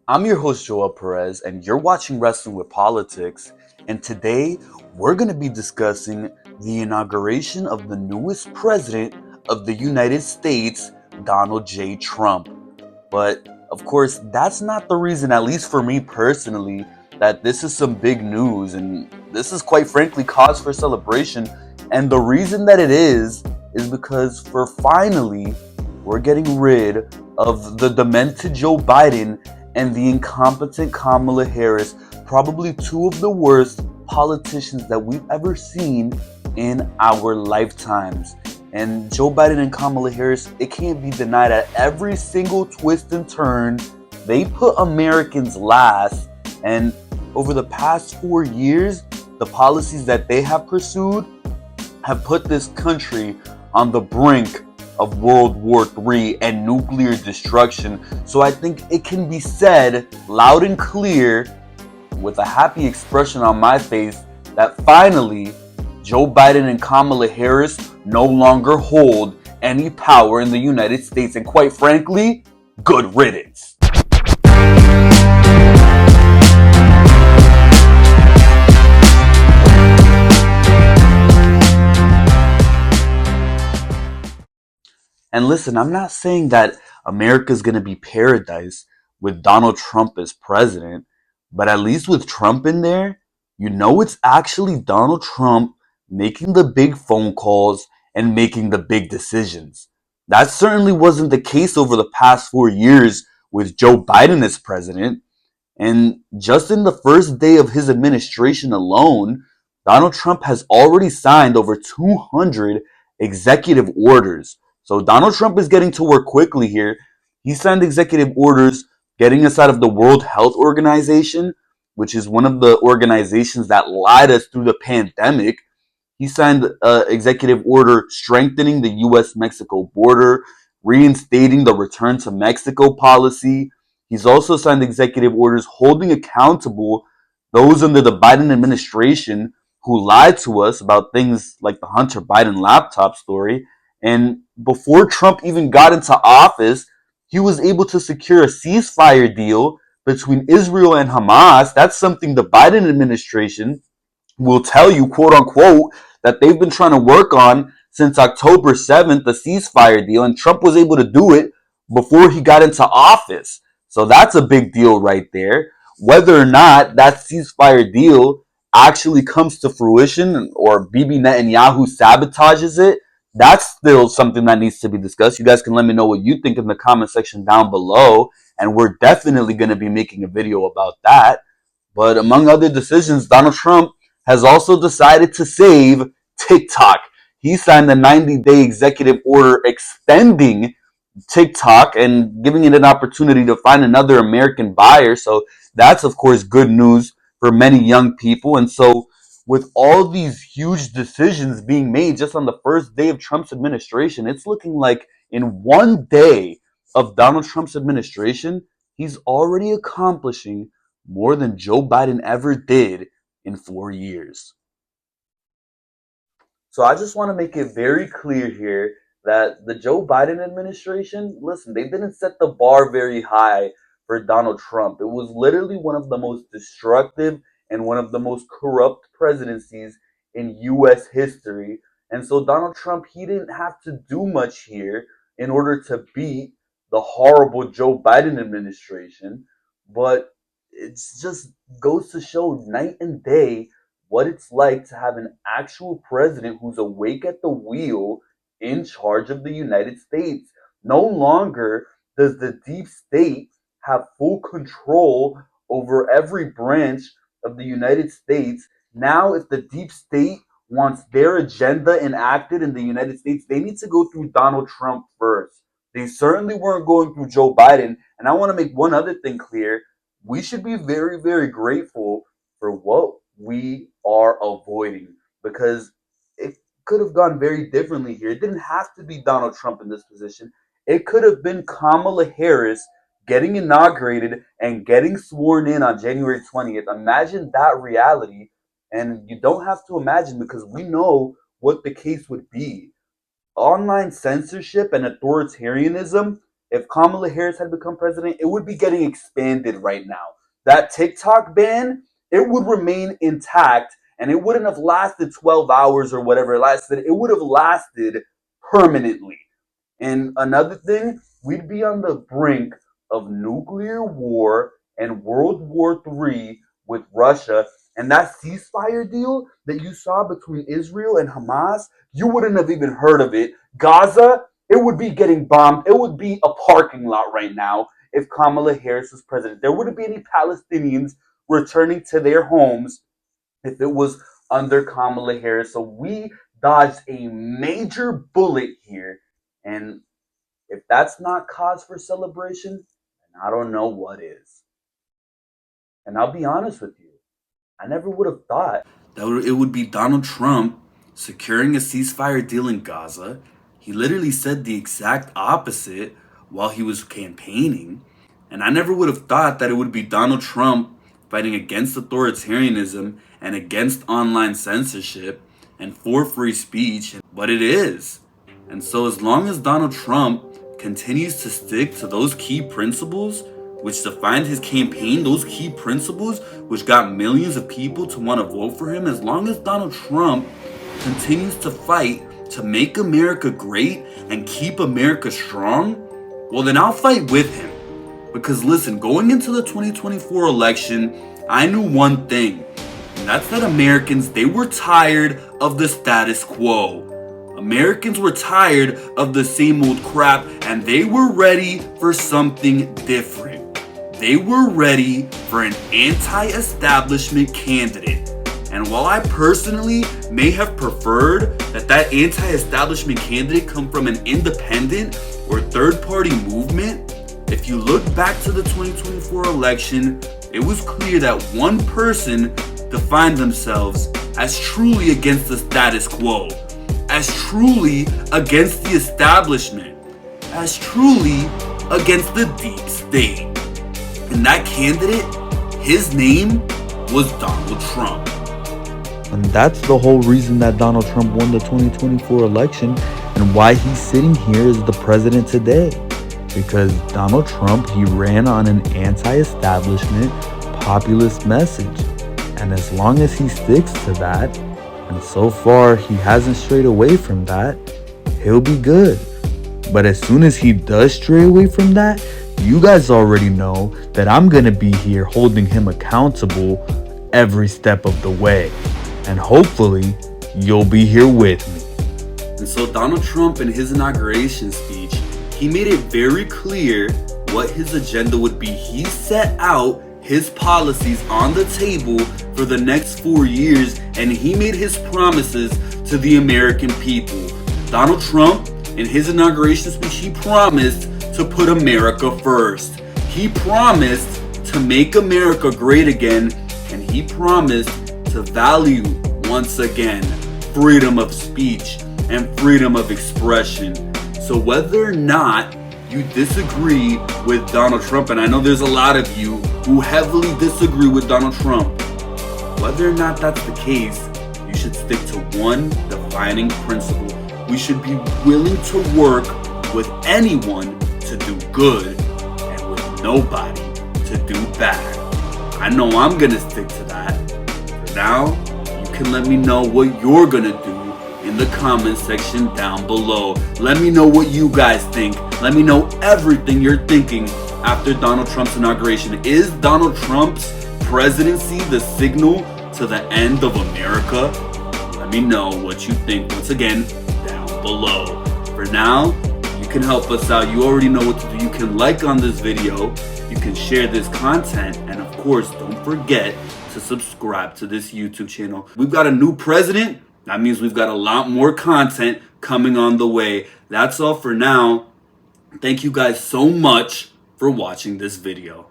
I'm your host, Joel Perez, and you're watching Wrestling with Politics. And today, we're going to be discussing the inauguration of the newest president of the United States, Donald J. Trump. But of course, that's not the reason, at least for me personally, that this is some big news. And this is quite frankly cause for celebration. And the reason that it is because for finally, we're getting rid of the demented Joe Biden and the incompetent Kamala Harris, probably two of the worst politicians that we've ever seen in our lifetimes. And Joe Biden and Kamala Harris, it can't be denied at every single twist and turn, they put Americans last. And over the past 4 years, the policies that they have pursued have put this country on the brink of World War III and nuclear destruction. So I think it can be said loud and clear with a happy expression on my face that finally Joe Biden and Kamala Harris no longer hold any power in the United States. And quite frankly, good riddance. And listen, I'm not saying that America's going to be paradise with Donald Trump as president, but at least with Trump in there, you know it's actually Donald Trump making the big phone calls and making the big decisions. That certainly wasn't the case over the past 4 years with Joe Biden as president. And just in the first day of his administration alone, Donald Trump has already signed over 200 executive orders. So Donald Trump is getting to work quickly here. He signed executive orders getting us out of the World Health Organization, which is one of the organizations that lied us through the pandemic. He signed an executive order strengthening the U.S.-Mexico border, reinstating the return to Mexico policy. He's also signed executive orders holding accountable those under the Biden administration who lied to us about things like the Hunter Biden laptop story. And before Trump even got into office, he was able to secure a ceasefire deal between Israel and Hamas. That's something the Biden administration will tell you, quote unquote, that they've been trying to work on since October 7th, the ceasefire deal, and Trump was able to do it before he got into office. So that's a big deal right there. Whether or not that ceasefire deal actually comes to fruition or Bibi Netanyahu sabotages it, that's still something that needs to be discussed. You guys can let me know what you think in the comment section down below, and we're definitely going to be making a video about that. But among other decisions, Donald Trump has also decided to save TikTok. He signed a 90-day executive order extending TikTok and giving it an opportunity to find another American buyer. So that's, of course, good news for many young people. And so, with all these huge decisions being made just on the first day of Trump's administration, it's looking like in one day of Donald Trump's administration, he's already accomplishing more than Joe Biden ever did in 4 years. So I just want to make it very clear here that the Joe Biden administration, listen, they didn't set the bar very high for Donald Trump. It was literally one of the most destructive and one of the most corrupt presidencies in US history. And so Donald Trump, he didn't have to do much here in order to beat the horrible Joe Biden administration. But it just goes to show night and day what it's like to have an actual president who's awake at the wheel in charge of the United States. No longer does the deep state have full control over every branch of the United States. Now, if the deep state wants their agenda enacted in the United States, they need to go through Donald Trump first. They certainly weren't going through Joe Biden. And I want to make one other thing clear. We should be very, very grateful for what we are avoiding because it could have gone very differently here. It didn't have to be Donald Trump in this position. It could have been Kamala Harris getting inaugurated and getting sworn in on January 20th. Imagine that reality. And you don't have to imagine because we know what the case would be. Online censorship and authoritarianism If Kamala Harris had become president, it would be getting expanded right now. That TikTok ban, it would remain intact and it wouldn't have lasted 12 hours or whatever it lasted. It would have lasted permanently. And another thing, we'd be on the brink of nuclear war and World War III with Russia. And that ceasefire deal that you saw between Israel and Hamas, you wouldn't have even heard of it. Gaza, it would be getting bombed. It would be a parking lot right now if Kamala Harris was president. There wouldn't be any Palestinians returning to their homes if it was under Kamala Harris. So we dodged a major bullet here. And if that's not cause for celebration, then I don't know what is. And I'll be honest with you, I never would have thought that it would be Donald Trump securing a ceasefire deal in Gaza. He literally said the exact opposite while he was campaigning. And I never would have thought that it would be Donald Trump fighting against authoritarianism and against online censorship and for free speech. But it is. And so as long as Donald Trump continues to stick to those key principles which defined his campaign, those key principles which got millions of people to want to vote for him, as long as Donald Trump continues to fight to make America great and keep America strong, well then I'll fight with him. Because listen, going into the 2024 election, I knew one thing, and that's that Americans, they were tired of the status quo. Americans were tired of the same old crap, and they were ready for something different. They were ready for an anti-establishment candidate. And while I personally may have preferred that anti-establishment candidate come from an independent or third-party movement, if you look back to the 2024 election, it was clear that one person defined themselves as truly against the status quo, as truly against the establishment, as truly against the deep state. And that candidate, his name was Donald Trump. And that's the whole reason that Donald Trump won the 2024 election and why he's sitting here as the president today. Because Donald Trump, he ran on an anti-establishment populist message. And as long as he sticks to that, and so far he hasn't strayed away from that, he'll be good. But as soon as he does stray away from that, you guys already know that I'm gonna be here holding him accountable every step of the way. And hopefully, you'll be here with me. And so Donald Trump, in his inauguration speech, he made it very clear what his agenda would be. He set out his policies on the table for the next 4 years, and he made his promises to the American people. Donald Trump, in his inauguration speech, he promised to put America first. He promised to make America great again, and he promised to value, once again, freedom of speech and freedom of expression. So whether or not you disagree with Donald Trump, and I know there's a lot of you who heavily disagree with Donald Trump, whether or not that's the case, you should stick to one defining principle. We should be willing to work with anyone to do good and with nobody to do bad. I know I'm gonna stick to that. For now, you can let me know what you're gonna do in the comment section down below. Let me know what you guys think. Let me know everything you're thinking after Donald Trump's inauguration. Is Donald Trump's presidency the signal to the end of America? Let me know what you think once again down below. For now, you can help us out. You already know what to do. You can like on this video, you can share this content, and of course, don't forget to subscribe to this YouTube channel. We've got a new president. That means we've got a lot more content coming on the way. That's all for now. Thank you guys so much for watching this video.